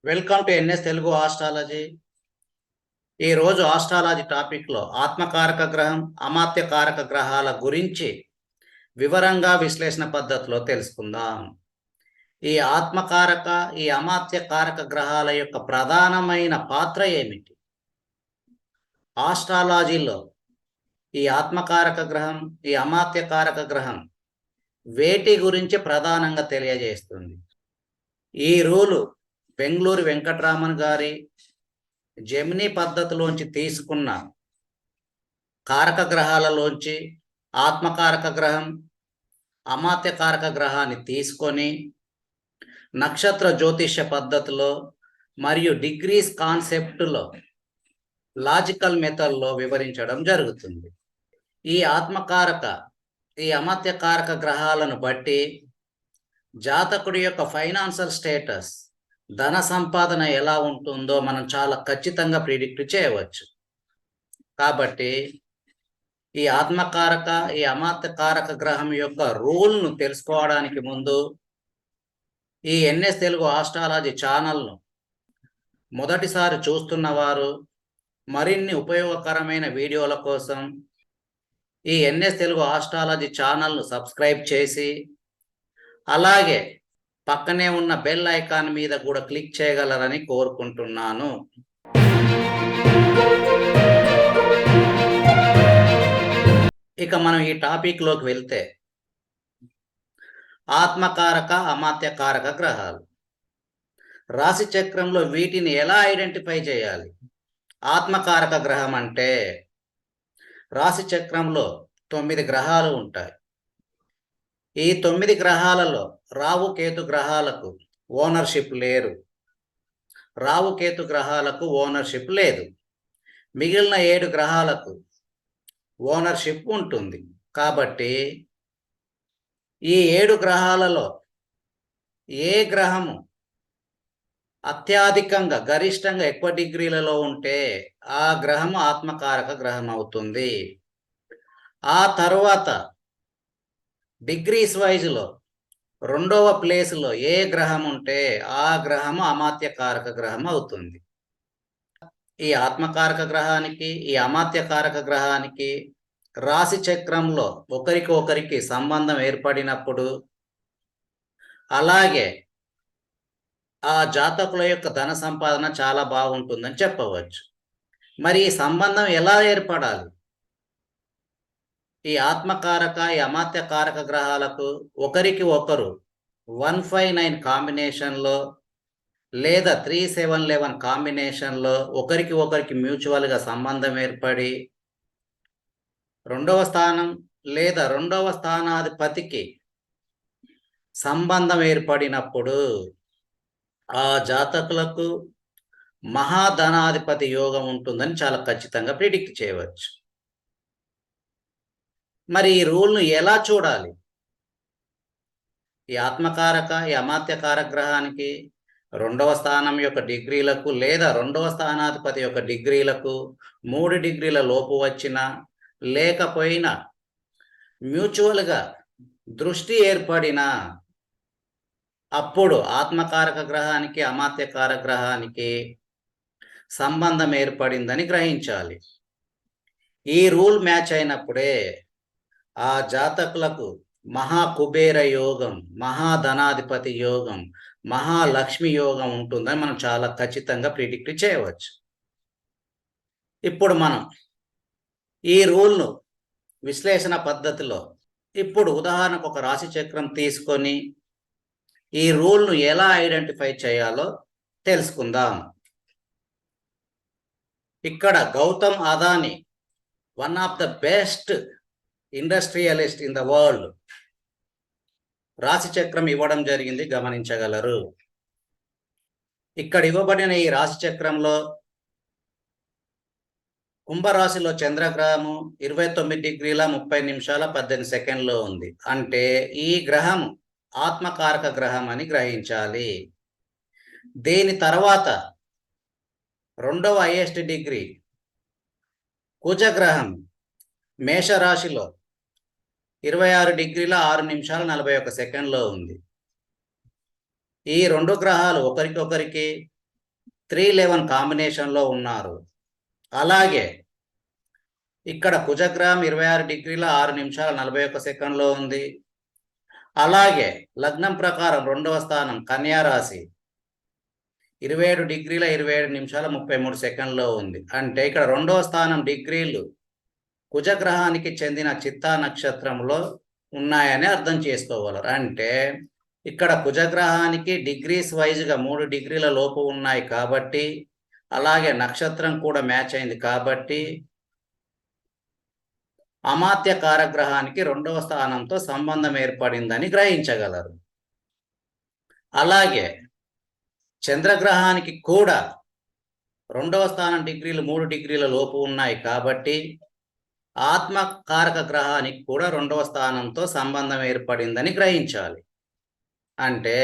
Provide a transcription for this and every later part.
Welcome to NS Telugu astrology. ఈ రోజు astrology టాపిక్లో ఆత్మకారక గ్రహం, అమాత్యకారక గ్రహాల గురించి వివరంగా విశ్లేషణ పద్ధతిలో తెలుసుకుందాం. ఈ ఆత్మకారక, ఈ అమాత్యకారక గ్రహాల యొక్క ప్రధానమైన పాత్ర ఏమిటి? ఆస్ట్రాలజీలో ఈ ఆత్మకారక గ్రహం, ఈ అమాత్యకారక గ్రహం వేటి గురించి ప్రధానంగా తెలియజేస్తుంది. ఈ రూలు బెంగళూరు వెంకటరామన్ గారి జెమినీ పద్ధతిలోంచి తీసుకున్న కారక గ్రహాలలోంచి ఆత్మకారక గ్రహం, అమాత్యకారక గ్రహాన్ని తీసుకొని నక్షత్ర జ్యోతిష్య పద్ధతిలో మరియు డిగ్రీస్ కాన్సెప్ట్లో లాజికల్ మెథడ్లో వివరించడం జరుగుతుంది. ఈ ఆత్మకారక, ఈ అమాత్యకారక గ్రహాలను బట్టి జాతకుడి యొక్క ఫైనాన్షియల్ స్టేటస్, ధన సంపాదన ఎలా ఉంటుందో మనం చాలా ఖచ్చితంగా ప్రిడిక్ట్ చేయవచ్చు. కాబట్టి ఈ ఆత్మకారక, ఈ అమాత్యకారక గ్రహం యొక్క రూల్ను తెలుసుకోవడానికి ముందు ఈ ఎన్ఎస్ తెలుగు ఆస్ట్రాలజీ ఛానల్ను మొదటిసారి చూస్తున్న వారు మరిన్ని ఉపయోగకరమైన వీడియోల కోసం ఈ ఎన్ఎస్ తెలుగు ఆస్ట్రాలజీ ఛానల్ను సబ్స్క్రైబ్ చేసి అలాగే పక్కనే ఉన్న బెల్ ఐకాన్ మీద కూడా క్లిక్ చేయగలరని కోరుకుంటున్నాను. ఇక మనం ఈ టాపిక్లోకి వెళ్తే ఆత్మకారక, అమాత్యకారక గ్రహాలు రాశి చక్రంలో వీటిని ఎలా ఐడెంటిఫై చేయాలి? ఆత్మకారక గ్రహం అంటే రాశి చక్రంలో 9 గ్రహాలు ఉంటాయి. ఈ 9 గ్రహాలలో రాహు కేతు గ్రహాలకు ఓనర్షిప్ లేరు. రాహు కేతు గ్రహాలకు ఓనర్షిప్ లేదు. మిగిలిన 7 గ్రహాలకు ఓనర్షిప్ ఉంటుంది. కాబట్టి ఈ 7 గ్రహాలలో ఏ గ్రహము అత్యధికంగా, గరిష్టంగా ఎక్కువ డిగ్రీలలో ఉంటే ఆ గ్రహము ఆత్మకారక గ్రహం అవుతుంది. ఆ తర్వాత డిగ్రీస్ వైజ్లో రెండవ ప్లేస్లో ఏ గ్రహం ఉంటే ఆ గ్రహము అమాత్యకారక గ్రహం అవుతుంది. ఈ ఆత్మకారక గ్రహానికి, ఈ అమాత్యకారక గ్రహానికి రాశి చక్రంలో ఒకరికి సంబంధం ఏర్పడినప్పుడు, అలాగే ఆ జాతకుల యొక్క ధన సంపాదన చాలా బాగుంటుందని చెప్పవచ్చు. మరి ఈ సంబంధం ఎలా ఏర్పడాలి? ఈ ఆత్మకారక, ఈ అమాత్యకారక గ్రహాలకు ఒకరికి ఒకరు 159 కాంబినేషన్లో లేదా 3711 కాంబినేషన్లో ఒకరికి మ్యూచువల్గా సంబంధం ఏర్పడి రెండవ స్థానం లేదా రెండవ స్థానాధిపతికి సంబంధం ఏర్పడినప్పుడు ఆ జాతకులకు మహాధనాధిపతి యోగం ఉంటుందని చాలా ఖచ్చితంగా ప్రిడిక్ట్ చేయవచ్చు. మరి ఈ రూల్ను ఎలా చూడాలి? ఈ ఆత్మకారక, ఈ అమాత్యకారక గ్రహానికి రెండవ స్థానం యొక్క డిగ్రీలకు లేదా రెండవ స్థానాధిపతి యొక్క డిగ్రీలకు 3 డిగ్రీల లోపు వచ్చినా లేకపోయినా మ్యూచువల్గా దృష్టి ఏర్పడినా అప్పుడు ఆత్మకారక గ్రహానికి, అమాత్యకారక గ్రహానికి సంబంధం ఏర్పడిందని గ్రహించాలి. ఈ రూల్ మ్యాచ్ అయినప్పుడే ఆ జాతకులకు మహాకుబేర యోగం, మహాధనాధిపతి యోగం, మహాలక్ష్మి యోగం ఉంటుందని మనం చాలా ఖచ్చితంగా ప్రిడిక్ట్ చేయవచ్చు. ఇప్పుడు మనం ఈ రూల్ను విశ్లేషణ పద్ధతిలో ఇప్పుడు ఉదాహరణకు ఒక రాశి చక్రం తీసుకొని ఈ రూల్ను ఎలా ఐడెంటిఫై చేయాలో తెలుసుకుందాం. ఇక్కడ Gautam Adani, one of the best industrialist in the world, రాశి చక్రం ఇవ్వడం జరిగింది, గమనించగలరు. ఇక్కడ ఇవ్వబడిన ఈ రాశి చక్రంలో కుంభరాశిలో చంద్రగ్రహము 29 డిగ్రీల 30 నిమిషాల 18 సెకండ్లో ఉంది. అంటే ఈ గ్రహం ఆత్మకారక గ్రహం అని గ్రహించాలి. దీని తర్వాత రెండవ హైయెస్ట్ డిగ్రీ కుజగ్రహం మేషరాశిలో 26 డిగ్రీల 6 నిమిషాల 41 సెకండ్లో ఉంది. ఈ 2 గ్రహాలు ఒకరికొకరికి 311 కాంబినేషన్లో ఉన్నారు. అలాగే ఇక్కడ కుజగ్రహం 26 డిగ్రీల 6 నిమిషాల 41 సెకండ్లో ఉంది. అలాగే లగ్నం ప్రకారం 2వ స్థానం కన్యా రాశి 27 డిగ్రీల 27 నిమిషాల 33 సెకండ్లో ఉంది. అంటే ఇక్కడ 2వ స్థానం డిగ్రీలు కుజగ్రహానికి చెందిన చిత్తా నక్షత్రంలో ఉన్నాయని అర్థం చేసుకోగలరు. అంటే ఇక్కడ కుజగ్రహానికి డిగ్రీస్ వైజ్గా 3 డిగ్రీల లోపు ఉన్నాయి కాబట్టి, అలాగే నక్షత్రం కూడా మ్యాచ్ అయింది కాబట్టి అమాత్య కారగ్రహానికి 2వ స్థానంతో సంబంధం ఏర్పడిందని గ్రహించగలరు. అలాగే చంద్రగ్రహానికి కూడా 2వ స్థానం డిగ్రీలు 3 డిగ్రీల లోపు ఉన్నాయి కాబట్టి ఆత్మకారక గ్రహానికి కూడా 2వ స్థానంతో సంబంధం ఏర్పడిందని గ్రహించాలి. అంటే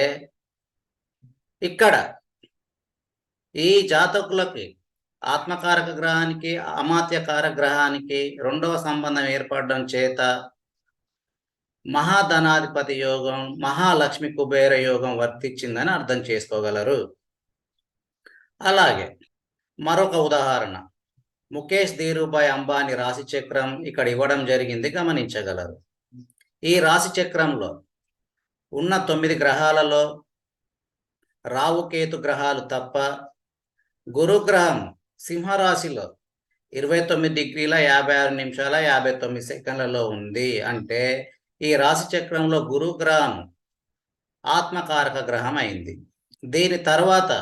ఇక్కడ ఈ జాతకులకి ఆత్మకారక గ్రహానికి అమాత్యకారక గ్రహానికి 2వ సంబంధం ఏర్పడడం చేత మహాధనాధిపతి యోగం, మహాలక్ష్మి కుబేర యోగం వర్తించిందని అర్థం చేసుకోగలరు. అలాగే మరొక ఉదాహరణ, ముఖేష్ ధీరుభాయ్ అంబానీ రాశి చక్రం ఇక్కడ ఇవ్వడం జరిగింది, గమనించగలరు. ఈ రాశి చక్రంలో ఉన్న 9 గ్రహాలలో రావుకేతు గ్రహాలు తప్ప గురుగ్రహం సింహరాశిలో 29 డిగ్రీల 56 నిమిషాల 59 సెకండ్లలో ఉంది. అంటే ఈ రాశి చక్రంలో గురుగ్రహం ఆత్మకారక గ్రహం అయింది. దీని తర్వాత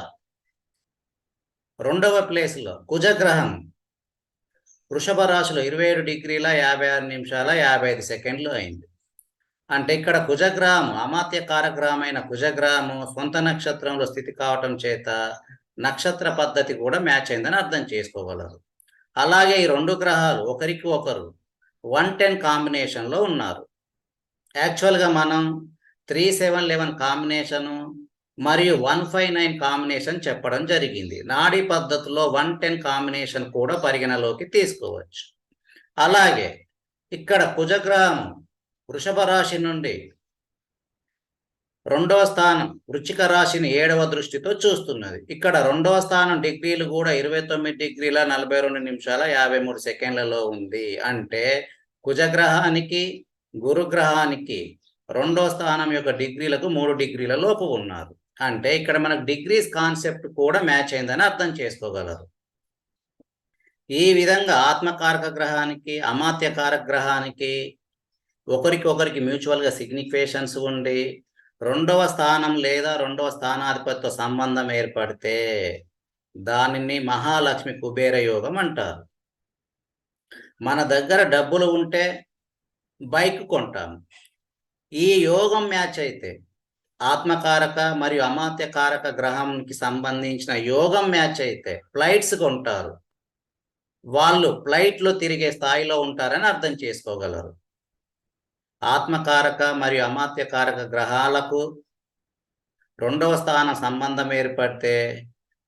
2వ ప్లేస్లో కుజగ్రహం వృషభ రాశిలో 27 డిగ్రీల 56 నిమిషాల 55 సెకండ్లు అయింది. అంటే ఇక్కడ కుజగ్రహం అమాత్యకారక గ్రహమైన కుజగ్రహము సొంత నక్షత్రంలో స్థితి కావటం చేత నక్షత్ర పద్ధతి కూడా మ్యాచ్ అయిందని అర్థం చేసుకోగలరు. అలాగే ఈ 2 గ్రహాలు ఒకరికి ఒకరు 110 కాంబినేషన్లో ఉన్నారు. యాక్చువల్గా మనం 3711 కాంబినేషను మరియు 159 కాంబినేషన్ చెప్పడం జరిగింది. నాడీ పద్ధతిలో 110 కాంబినేషన్ కూడా పరిగణలోకి తీసుకోవచ్చు. అలాగే ఇక్కడ కుజగ్రహం వృషభ రాశి నుండి 2వ స్థానం వృశ్చిక రాశిని 7వ దృష్టితో చూస్తున్నది. ఇక్కడ 2వ స్థానం డిగ్రీలు కూడా 29 డిగ్రీల 42 నిమిషాల 53 సెకండ్లలో ఉంది. అంటే కుజగ్రహానికి గురుగ్రహానికి 2వ స్థానం యొక్క డిగ్రీలకు 3 డిగ్రీల లోపు ఉన్నారు. అంటే ఇక్కడ మనకు డిగ్రీస్ కాన్సెప్ట్ కూడా మ్యాచ్ అయిందని అర్థం చేసుకోగలరు. ఈ విధంగా ఆత్మకారక గ్రహానికి అమాత్యకారక గ్రహానికి ఒకరికొకరికి మ్యూచువల్గా సిగ్నిఫికేషన్స్ ఉండి 2వ స్థానం లేదా 2వ స్థానాధిపతితో సంబంధం ఏర్పడితే దానిని మహాలక్ష్మి కుబేర యోగం అంటారు. మన దగ్గర డబ్బులు ఉంటే బైక్ కొంటాము. ఈ యోగం మ్యాచ్ అయితే ఆత్మకారక మరియు అమాత్యకారక గ్రహానికి సంబంధించిన యోగం మ్యాచ్ అయితే ఫ్లైట్స్ కొంటారు. వాళ్ళు ఫ్లైట్లో తిరిగే స్థాయిలో ఉంటారని అర్థం చేసుకోగలరు. ఆత్మకారక మరియు అమాత్యకారక గ్రహాలకు 2వ స్థానం సంబంధం ఏర్పడితే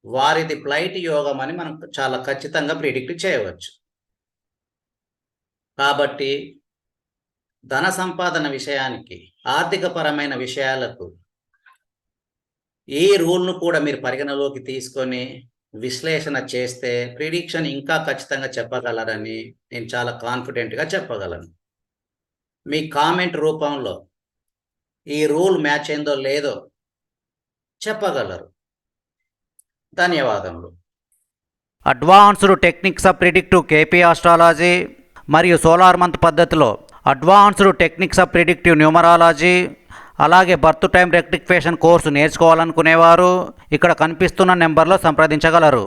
వారిది ఫ్లైట్ యోగం అని మనం చాలా ఖచ్చితంగా ప్రిడిక్ట్ చేయవచ్చు. కాబట్టి ధన సంపాదన విషయానికి, ఆర్థిక పరమైన విషయాలకు ఈ రూల్ను కూడా మీరు పరిగణలోకి తీసుకొని విశ్లేషణ చేస్తే ప్రిడిక్షన్ ఇంకా ఖచ్చితంగా చెప్పగలరని నేను చాలా కాన్ఫిడెంట్గా చెప్పగలను. మీ కామెంట్ రూపంలో ఈ రూల్ మ్యాచ్ అయిందో లేదో చెప్పగలరు. ధన్యవాదములు. Advanced techniques of predictive KP astrology మరియు సోలార్ మంత్ పద్ధతిలో advanced techniques of predictive numerology అలాగే బర్త్ టైం రెక్టిఫికేషన్ కోర్సు నేర్చుకోవాలనుకునేవారు ఇక్కడ కనిపిస్తున్న నెంబర్లో సంప్రదించగలరు.